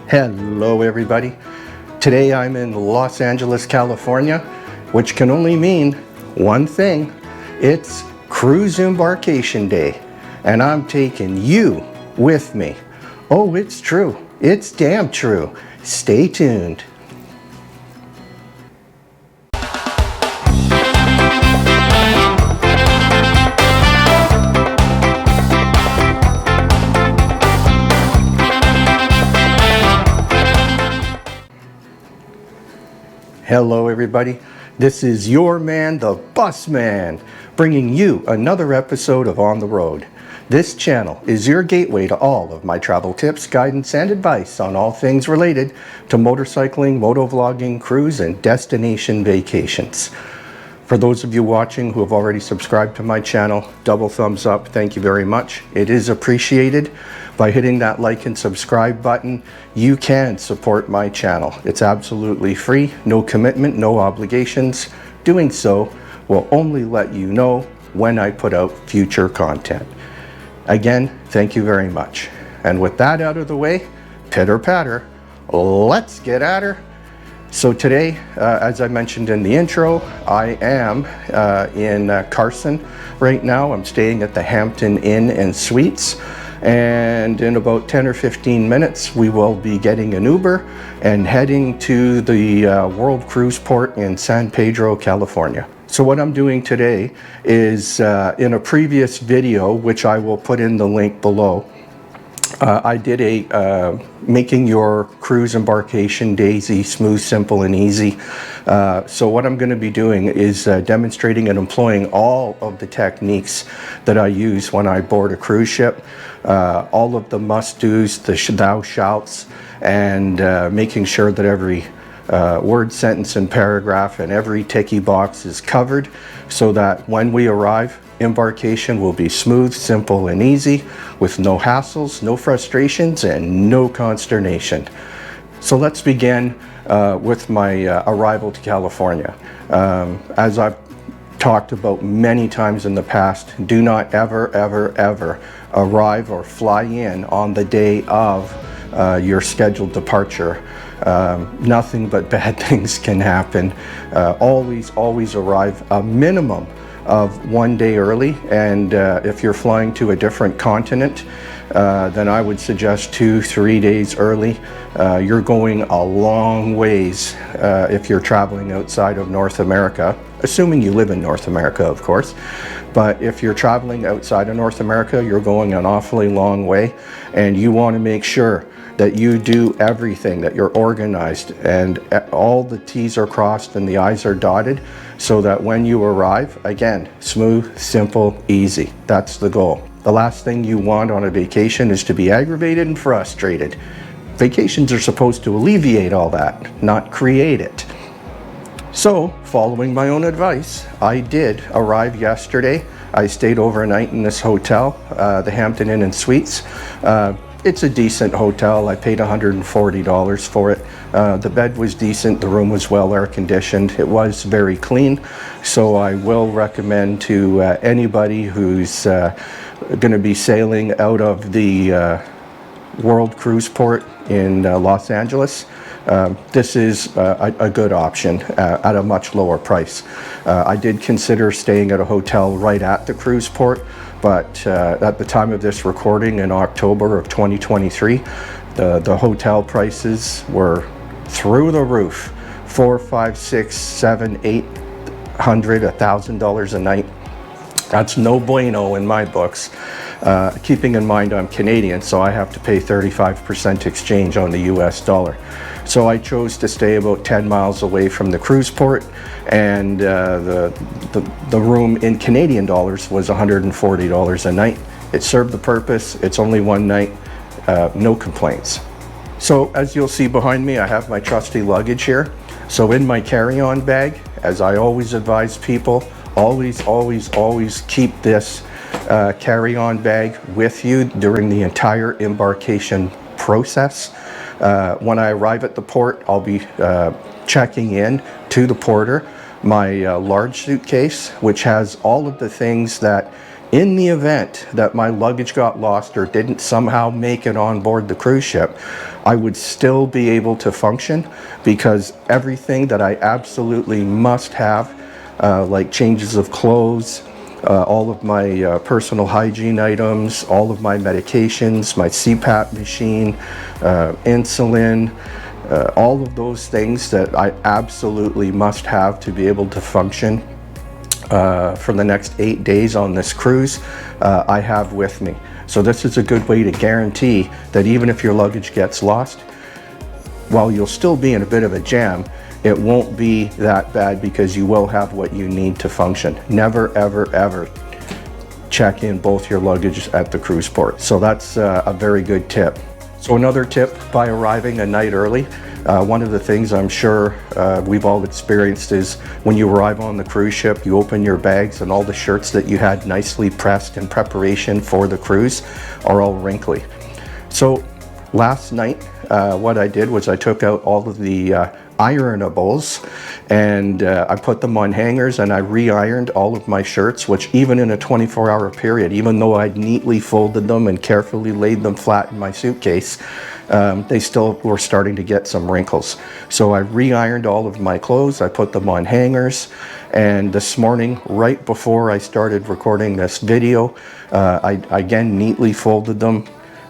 Hello everybody. Today I'm in Los Angeles, California, which can only mean one thing. It's Cruise Embarkation Day, and I'm taking you with me. Oh, it's true. It's damn true. Stay tuned. Hello everybody, this is your man, the Bus Man, bringing you another episode of On the Road. This channel is your gateway to all of my travel tips, guidance, and advice on all things related to motorcycling, motovlogging, cruise, and destination vacations. For those of you watching who have already subscribed to my channel, double thumbs up, thank you very much. It is appreciated. By hitting that like and subscribe button, you can support my channel. It's absolutely free, no commitment, no obligations. Doing so will only let you know when I put out future content. Again, thank you very much. And with that out of the way, pitter patter, let's get at her. So today, as I mentioned in the intro, I am in Carson right now. I'm staying at the Hampton Inn and Suites, and in about 10 or 15 minutes we will be getting an Uber and heading to the World Cruise Port in San Pedro, California. So what I'm doing today is in a previous video, which I will put in the link below, I did a making your cruise embarkation daisy smooth, simple, and easy. So what I'm going to be doing is demonstrating and employing all of the techniques that I use when I board a cruise ship. All of the must-dos, the thou shalts, and making sure that every word, sentence, and paragraph and every ticky box is covered, so that when we arrive, embarkation will be smooth, simple, and easy, with no hassles, no frustrations, and no consternation. So let's begin with my arrival to California. As I've talked about many times in the past, do not ever, ever, ever arrive or fly in on the day of your scheduled departure. Nothing but bad things can happen. Always arrive a minimum of 1 day early, and if you're flying to a different continent, then I would suggest 2-3 days early. You're going a long ways if you're traveling outside of North America, assuming you live in North America, of course. But if you're traveling outside of North America, you're going an awfully long way, and you want to make sure that you do everything, that you're organized, and all the T's are crossed and the I's are dotted, so that when you arrive, again, smooth, simple, easy. That's the goal. The last thing you want on a vacation is to be aggravated and frustrated. Vacations are supposed to alleviate all that, not create it. So, following my own advice, I did arrive yesterday. I stayed overnight in this hotel, the Hampton Inn and Suites. It's a decent hotel. I paid $140 for it. The bed was decent. The room was well air conditioned. It was very clean. So I will recommend to anybody who's going to be sailing out of the World Cruise Port in Los Angeles. This is a good option at a much lower price. I did consider staying at a hotel right at the cruise port, but at the time of this recording in October of 2023, the hotel prices were through the roof. $400, $500, $600, $700, $800, $1,000 a night. That's no bueno in my books. Keeping in mind I'm Canadian, so I have to pay 35% exchange on the US dollar. So I chose to stay about 10 miles away from the cruise port, and the room in Canadian dollars was $140 a night. It served the purpose. It's only one night, no complaints. So as you'll see behind me, I have my trusty luggage here. So in my carry-on bag, as I always advise people, always keep this carry-on bag with you during the entire embarkation process. When I arrive at the port, I'll be checking in to the porter my large suitcase, which has all of the things that In the event that my luggage got lost or didn't somehow make it on board the cruise ship, I would still be able to function, because everything that I absolutely must have, like changes of clothes, all of my personal hygiene items, all of my medications, my CPAP machine, insulin, all of those things that I absolutely must have to be able to function for the next 8 days on this cruise, I have with me. So this is a good way to guarantee that even if your luggage gets lost, while you'll still be in a bit of a jam, it won't be that bad, because you will have what you need to function. Never, ever, ever check in both your luggage at the cruise port. So that's a very good tip. So another tip, by arriving a night early, one of the things I'm sure we've all experienced is when you arrive on the cruise ship, you open your bags and all the shirts that you had nicely pressed in preparation for the cruise are all wrinkly. So last night, what I did was I took out all of the ironables, and I put them on hangers, and I re-ironed all of my shirts, which even in a 24-hour period, even though I'd neatly folded them and carefully laid them flat in my suitcase, they still were starting to get some wrinkles. So I re-ironed all of my clothes, I put them on hangers, and this morning, right before I started recording this video, I again neatly folded them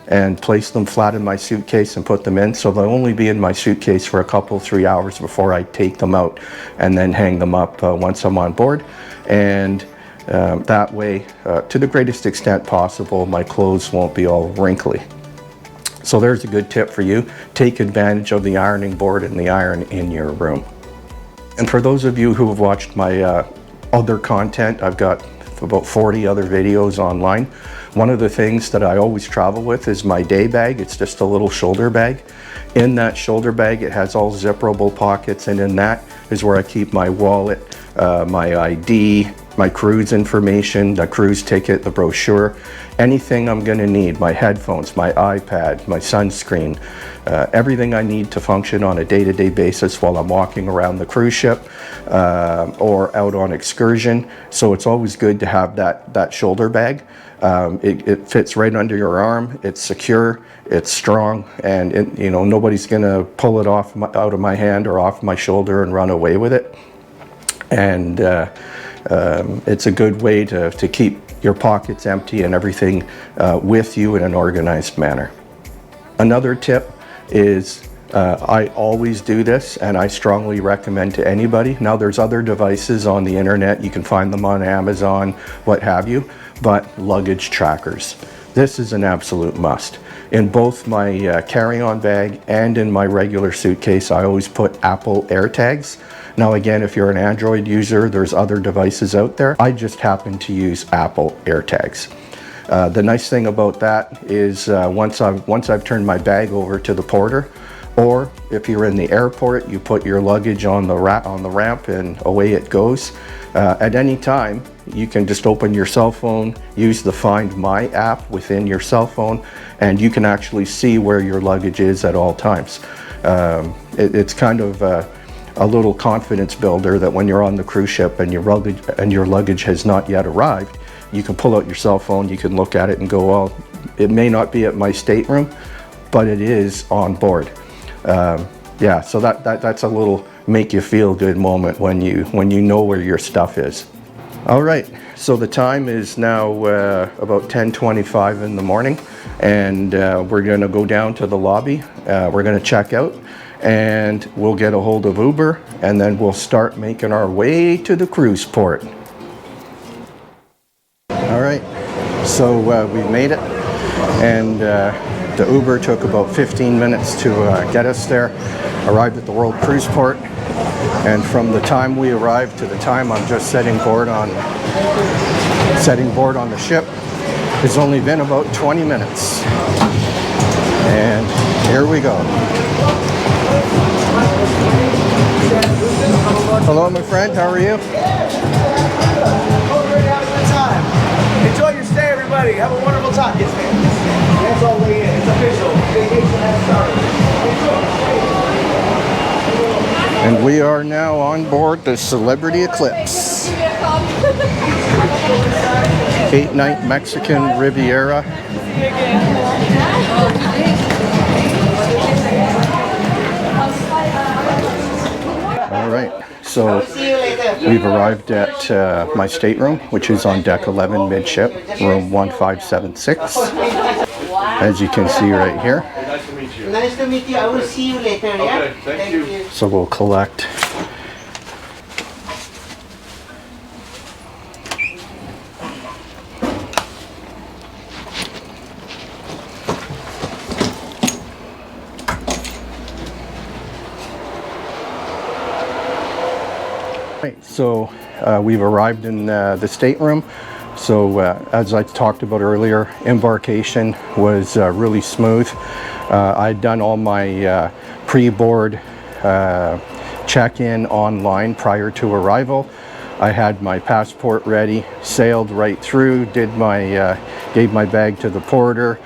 and placed them flat in my suitcase and put them in. So they'll only be in my suitcase for a couple, 3 hours before I take them out and then hang them up once I'm on board. And that way, to the greatest extent possible, my clothes won't be all wrinkly. So there's a good tip for you. Take advantage of the ironing board and the iron in your room. And for those of you who have watched my other content, I've got about 40 other videos online. One of the things that I always travel with is my day bag. It's just a little shoulder bag. In that shoulder bag, it has all zipperable pockets, and in that is where I keep my wallet, my ID, my cruise information, the cruise ticket, the brochure, anything I'm gonna need, my headphones, my iPad, my sunscreen, everything I need to function on a day-to-day basis while I'm walking around the cruise ship or out on excursion. So it's always good to have that shoulder bag. It fits right under your arm, it's secure, it's strong, and you know, nobody's gonna pull it off out of my hand or off my shoulder and run away with it. And it's a good way to keep your pockets empty and everything with you in an organized manner. Another tip is I always do this, and I strongly recommend to anybody. Now there's other devices on the internet, you can find them on Amazon, what have you, but luggage trackers. This is an absolute must. In both my carry-on bag and in my regular suitcase, I always put Apple AirTags. Now again, if you're an Android user, there's other devices out there. I just happen to use Apple AirTags. The nice thing about that is once I've turned my bag over to the porter, or if you're in the airport, you put your luggage on the ramp and away it goes. At any time, you can just open your cell phone, use the Find My app within your cell phone, and you can actually see where your luggage is at all times. It's kind of a little confidence builder that when you're on the cruise ship and your luggage has not yet arrived, you can pull out your cell phone, you can look at it and go, well, it may not be at my stateroom, but it is on board. Yeah, so that's a little make you feel good moment when you know where your stuff is. All right, so the time is now about 10:25 in the morning, and we're gonna go down to the lobby. We're gonna check out, and we'll get a hold of Uber, and then we'll start making our way to the cruise port. All right, so we've made it, and the Uber took about 15 minutes to get us there. Arrived at the World Cruise Port, and from the time we arrived to the time I'm just setting board on the ship, it's only been about 20 minutes. And here we go. Hello, my friend, how are you? Enjoy your stay, everybody. Have a wonderful time. Yes, ma'am. That's all way in. It's official. Vacation has started. And we are now on board the Celebrity Eclipse. 8-night Mexican Riviera. All right, so we've arrived at my stateroom, which is on deck 11 midship, room 1576. As you can see right here. Nice to meet you. I will see you later, yeah? Okay, thank you. So we'll collect Right, so we've arrived in the stateroom. So as I talked about earlier, embarkation was really smooth. I'd done all my pre-board check-in online prior to arrival. I had my passport ready, sailed right through, gave my bag to the porter,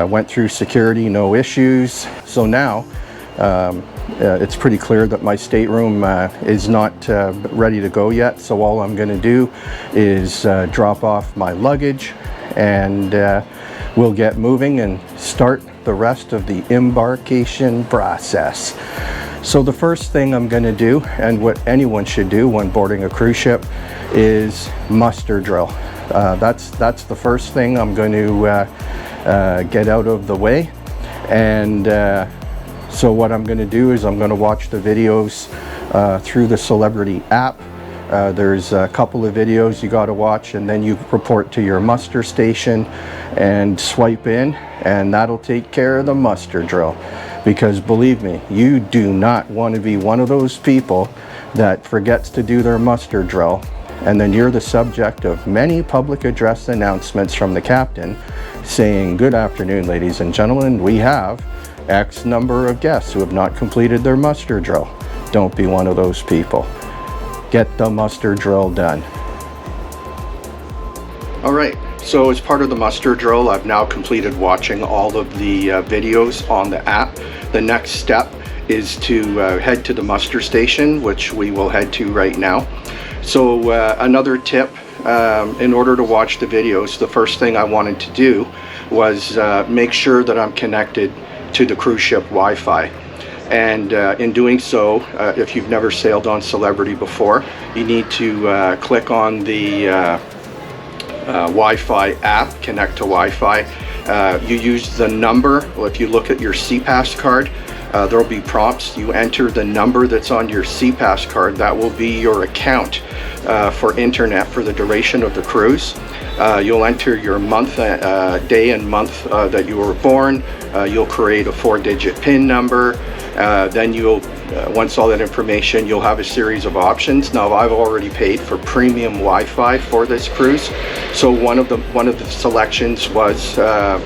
went through security, no issues. So now it's pretty clear that my stateroom is not ready to go yet. So all I'm going to do is drop off my luggage, and we'll get moving and start the rest of the embarkation process. So the first thing I'm going to do, and what anyone should do when boarding a cruise ship, is muster drill. That's the first thing I'm going to get out of the way. And so what I'm going to do is I'm going to watch the videos through the Celebrity app. There's a couple of videos you got to watch, and then you report to your muster station and swipe in, and that'll take care of the muster drill. Because believe me, you do not want to be one of those people that forgets to do their muster drill, and then you're the subject of many public address announcements from the captain saying, "Good afternoon, ladies and gentlemen, we have X number of guests who have not completed their muster drill." Don't be one of those people. Get the muster drill done. All right, so as part of the muster drill, I've now completed watching all of the videos on the app. The next step is to head to the muster station, which we will head to right now. So another tip, in order to watch the videos, the first thing I wanted to do was make sure that I'm connected to the cruise ship Wi-Fi. And in doing so, if you've never sailed on Celebrity before, you need to click on the Wi-Fi app, connect to Wi-Fi. You use the number. Well, if you look at your CPass card, there'll be prompts. You enter the number that's on your CPass card. That will be your account for internet for the duration of the cruise. You'll enter your month, day and month that you were born. You'll create a 4-digit PIN number. Then you'll, once all that information, you'll have a series of options. Now, I've already paid for premium Wi-Fi for this cruise, so one of the selections was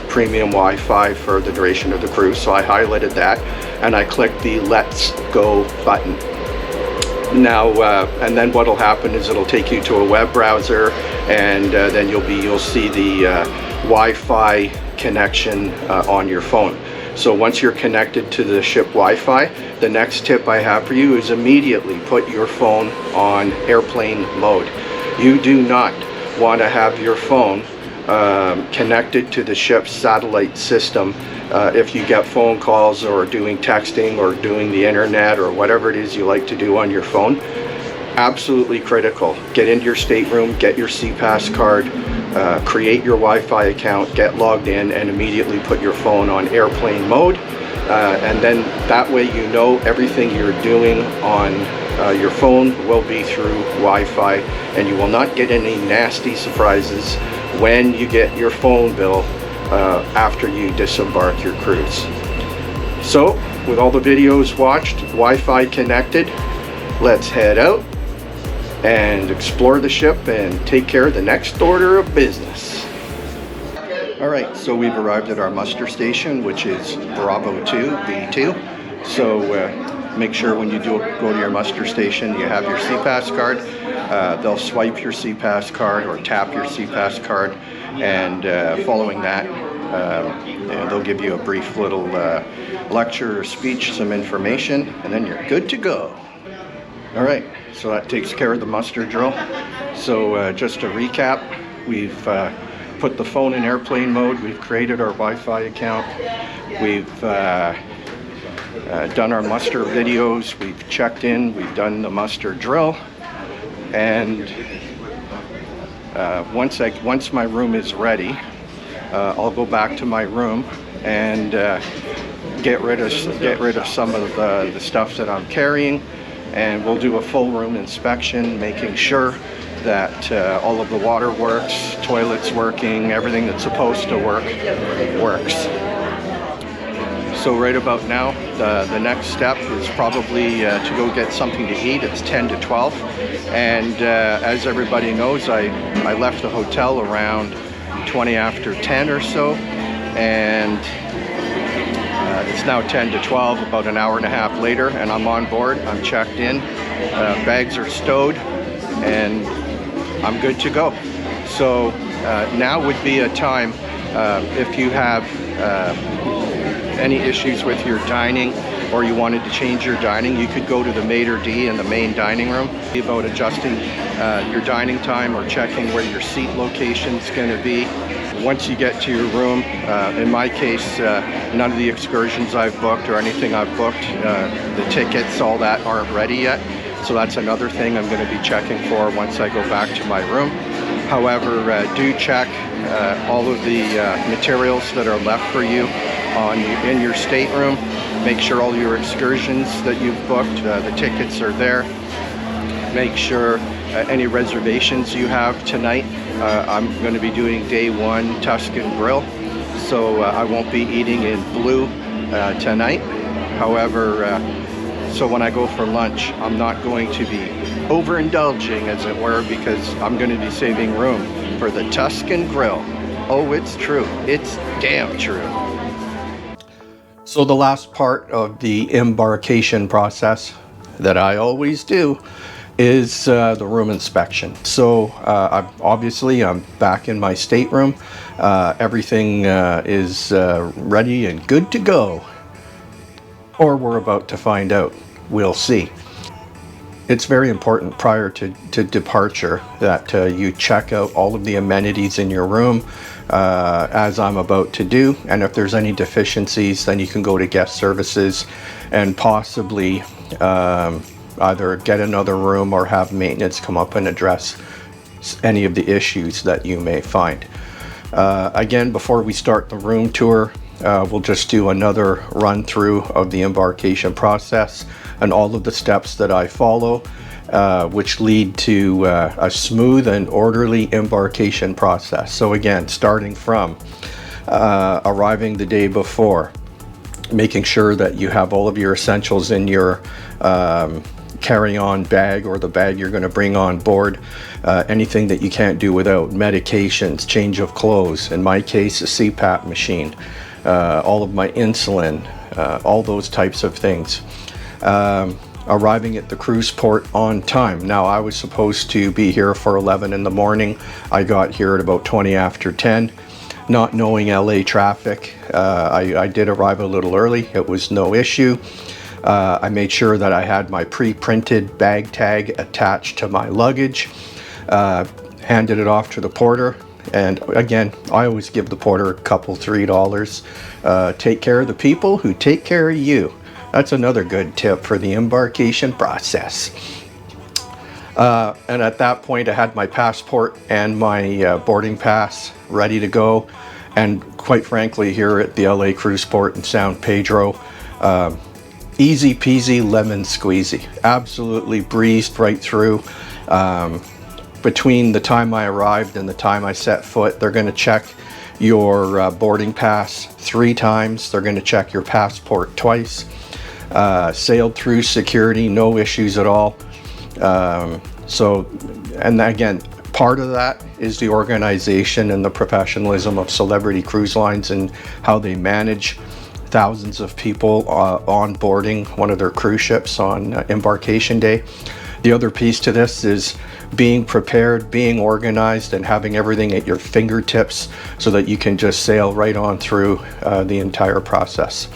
premium Wi-Fi for the duration of the cruise. So I highlighted that, and I clicked the Let's Go button. Now, and then what'll happen is it'll take you to a web browser, and then you'll see the Wi-Fi connection on your phone. So once you're connected to the ship Wi-Fi, the next tip I have for you is immediately put your phone on airplane mode. You do not want to have your phone connected to the ship's satellite system if you get phone calls or doing texting or doing the internet or whatever it is you like to do on your phone. Absolutely critical. Get into your stateroom, get your CPass card, create your Wi-Fi account, get logged in, and immediately put your phone on airplane mode. And then that way you know everything you're doing on your phone will be through Wi-Fi, and you will not get any nasty surprises when you get your phone bill after you disembark your cruise. So with all the videos watched, Wi-Fi connected, let's head out and explore the ship and take care of the next order of business. All right, so we've arrived at our muster station, which is Bravo 2, B2. So make sure when you do go to your muster station, you have your CPass card. They'll swipe your CPass card or tap your CPass card, and following that, they'll give you a brief little lecture or speech, some information, and then you're good to go. All right, so that takes care of the muster drill. So just to recap, We've put the phone in airplane mode. We've created our Wi-Fi account. We've done our muster videos. We've checked in. We've done the muster drill. And once my room is ready, I'll go back to my room and get rid of some of the stuff that I'm carrying, and we'll do a full room inspection, making sure that all of the water works, toilets working, everything that's supposed to work works. So right about now, the next step is probably to go get something to eat. It's 10 to 12, and as everybody knows, I left the hotel around 20 after 10 or so, and it's now 10 to 12, about an hour and a half later, and I'm on board. I'm checked in, bags are stowed, and I'm good to go. So now would be a time, if you have any issues with your dining, or you wanted to change your dining, you could go to the maitre d' in the main dining room about adjusting your dining time or checking where your seat location is going to be. Once you get to your room, in my case, none of the excursions I've booked or anything I've booked, the tickets, all that aren't ready yet. So that's another thing I'm going to be checking for once I go back to my room. However, do check all of the materials that are left for you in your stateroom. Make sure all your excursions that you've booked, the tickets are there. Make sure any reservations you have tonight. I'm going to be doing day 1 Tuscan Grill, so I won't be eating in blue tonight. However, so when I go for lunch, I'm not going to be overindulging, as it were, because I'm going to be saving room for the Tuscan Grill. Oh, it's true. It's damn true. So the last part of the embarkation process that I always do is the room inspection. So I'm back in my stateroom. Everything is ready and good to go. Or we're about to find out. We'll see. It's very important prior to departure that you check out all of the amenities in your room, as I'm about to do. And if there's any deficiencies, then you can go to guest services and possibly either get another room or have maintenance come up and address any of the issues that you may find. Again, before we start the room tour, we'll just do another run through of the embarkation process and all of the steps that I follow, which lead to a smooth and orderly embarkation process. So again, starting from arriving the day before, making sure that you have all of your essentials in your carry-on bag or the bag you're going to bring on board. Anything that you can't do without: medications, change of clothes, in my case a CPAP machine, all of my insulin, all those types of things. Arriving at the cruise port on time. Now, I was supposed to be here for 11 in the morning. I got here at about 20 after 10. Not knowing LA traffic, I did arrive a little early. It was no issue. I made sure that I had my pre-printed bag tag attached to my luggage, handed it off to the porter, and again, I always give the porter a couple $3. Take care of the people who take care of you. That's another good tip for the embarkation process. And at that point, I had my passport and my boarding pass ready to go. And quite frankly, here at the LA cruise port in San Pedro, easy peasy lemon squeezy. Absolutely breezed right through. Between the time I arrived and the time I set foot, they're going to check your boarding pass 3 times. They're going to check your passport twice. Sailed through security, no issues at all. And again, part of that is the organization and the professionalism of Celebrity Cruise Lines and how they manage thousands of people on boarding one of their cruise ships on embarkation day. The other piece to this is being prepared, being organized, and having everything at your fingertips so that you can just sail right on through the entire process.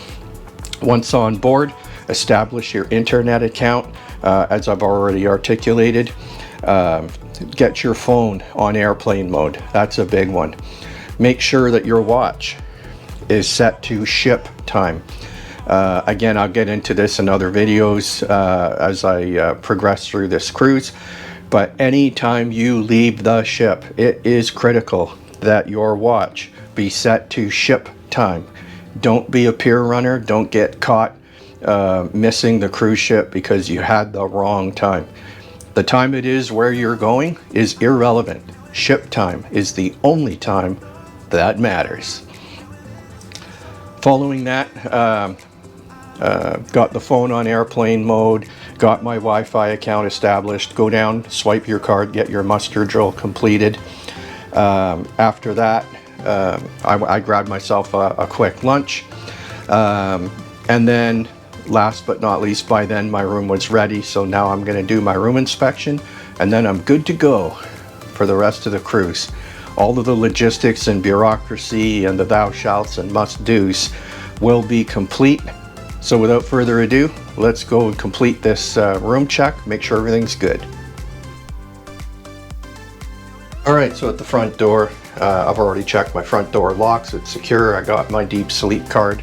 Once on board, establish your internet account, as I've already articulated. get your phone on airplane mode. That's a big one. Make sure that your watch is set to ship time. Again, I'll get into this in other videos as I progress through this cruise. But anytime you leave the ship, it is critical that your watch be set to ship time. Don't be a pier runner. Don't get caught missing the cruise ship because you had the wrong time. The time it is where you're going is irrelevant. Ship time is the only time that matters. Following that, got the phone on airplane mode, got my Wi-Fi account established, go down, swipe your card, get your muster drill completed. After that, I grabbed myself a quick lunch. And then last but not least, by then my room was ready. So now I'm going to do my room inspection and then I'm good to go for the rest of the cruise. All of the logistics and bureaucracy and the thou shalts and must do's will be complete. So without further ado, let's go and complete this room check, make sure everything's good. All right, so at the front door, I've already checked my front door locks, it's secure. I got my deep sleep card.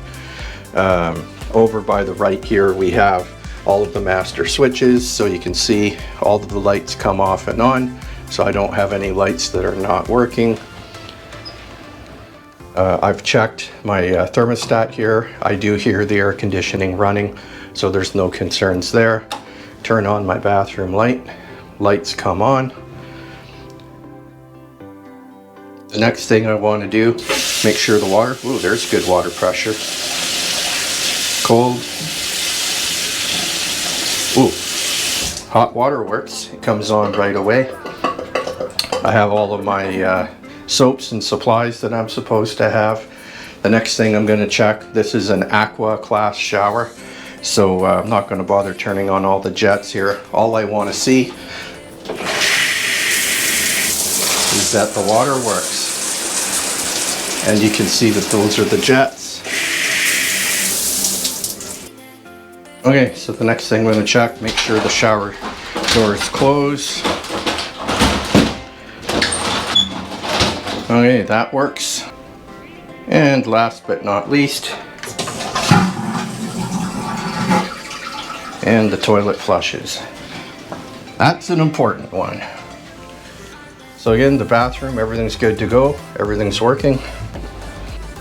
Over by the right here, we have all of the master switches, so you can see all of the lights come off and on, so I don't have any lights that are not working. I've checked my thermostat here. I do hear the air conditioning running, so there's no concerns there. Turn on my bathroom light. Lights come on. The next thing I want to do, make sure the water, ooh, there's good water pressure. Cold. Ooh, hot water works. It comes on right away. I have all of my soaps and supplies that I'm supposed to have. The next thing I'm going to check, this is an aqua class shower, so I'm not going to bother turning on all the jets here. All I want to see is that the water works, and you can see that those are the jets. Okay, so the next thing I'm going to check, make sure the shower door is closed. Okay, that works. And last but not least, and the toilet flushes. That's an important one. So again, the bathroom, everything's good to go. Everything's working.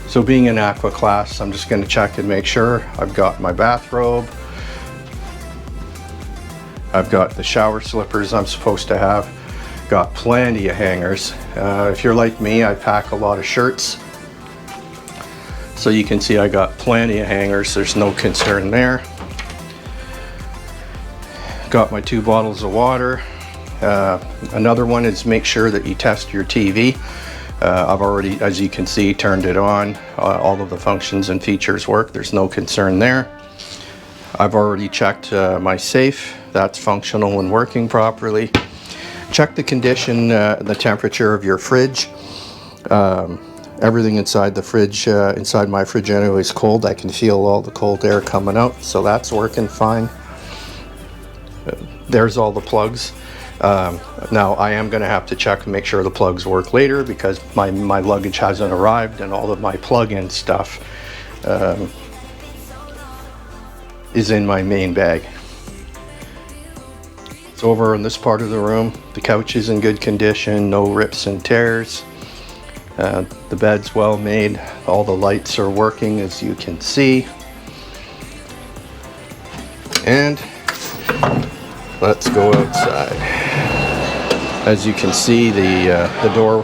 So being in aqua class, I'm just going to check and make sure I've got my bathrobe. I've got the shower slippers I'm supposed to have. Got plenty of hangers. If you're like me, I pack a lot of shirts. So you can see I got plenty of hangers. There's no concern there. Got my 2 bottles of water. Another one is make sure that you test your TV. I've already, as you can see, turned it on. All of the functions and features work. There's no concern there. I've already checked my safe. That's functional and working properly. Check the condition, the temperature of your fridge. Everything inside the fridge, inside my fridge anyway, is cold. I can feel all the cold air coming out, so that's working fine. There's all the plugs. Now I am going to have to check and make sure the plugs work later because my luggage hasn't arrived and all of my plug-in stuff is in my main bag. So over in this part of the room, the couch is in good condition, no rips and tears. The bed's well made. All the lights are working, as you can see. And let's go outside. As you can see, the door,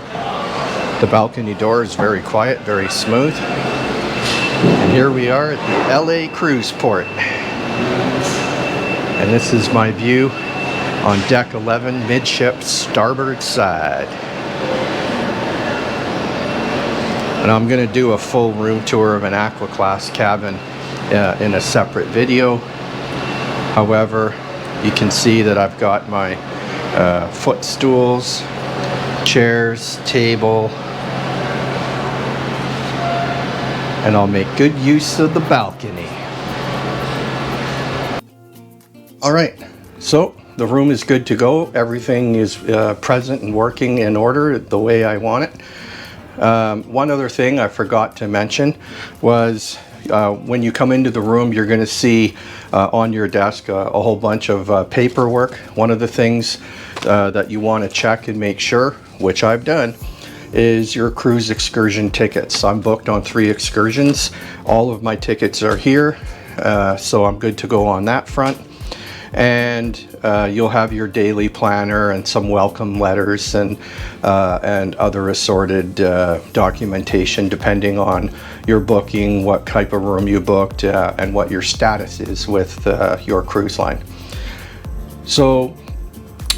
the balcony door is very quiet, very smooth. And here we are at the LA Cruise Port. And this is my view on deck 11, midship starboard side. And I'm going to do a full room tour of an aqua class cabin in a separate video. However, you can see that I've got my footstools, chairs, table, and I'll make good use of the balcony. All right, so the room is good to go. Everything is present and working in order the way I want it. One other thing I forgot to mention was when you come into the room, you're going to see on your desk a whole bunch of paperwork. One of the things that you want to check and make sure, which I've done, is your cruise excursion tickets. I'm booked on 3 excursions. All of my tickets are here, so I'm good to go on that front. And you'll have your daily planner and some welcome letters and other assorted documentation depending on your booking, what type of room you booked, and what your status is with your cruise line. So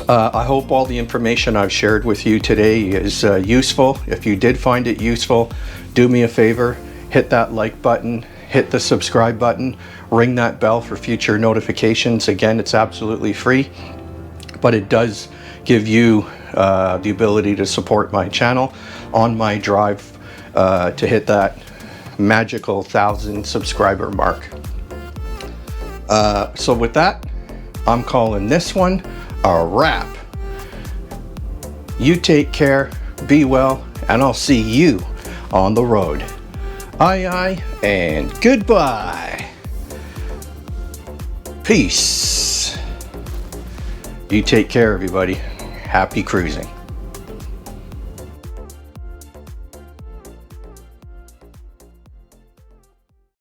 I hope all the information I've shared with you today is useful. If you did find it useful, do me a favor, hit that like button, hit the subscribe button, ring that bell for future notifications. Again, it's absolutely free, but it does give you the ability to support my channel on my drive to hit that magical 1,000 subscriber mark. So with that, I'm calling this one a wrap. You take care, be well, and I'll see you on the road. Aye aye, and goodbye. Peace. You take care, everybody. Happy cruising.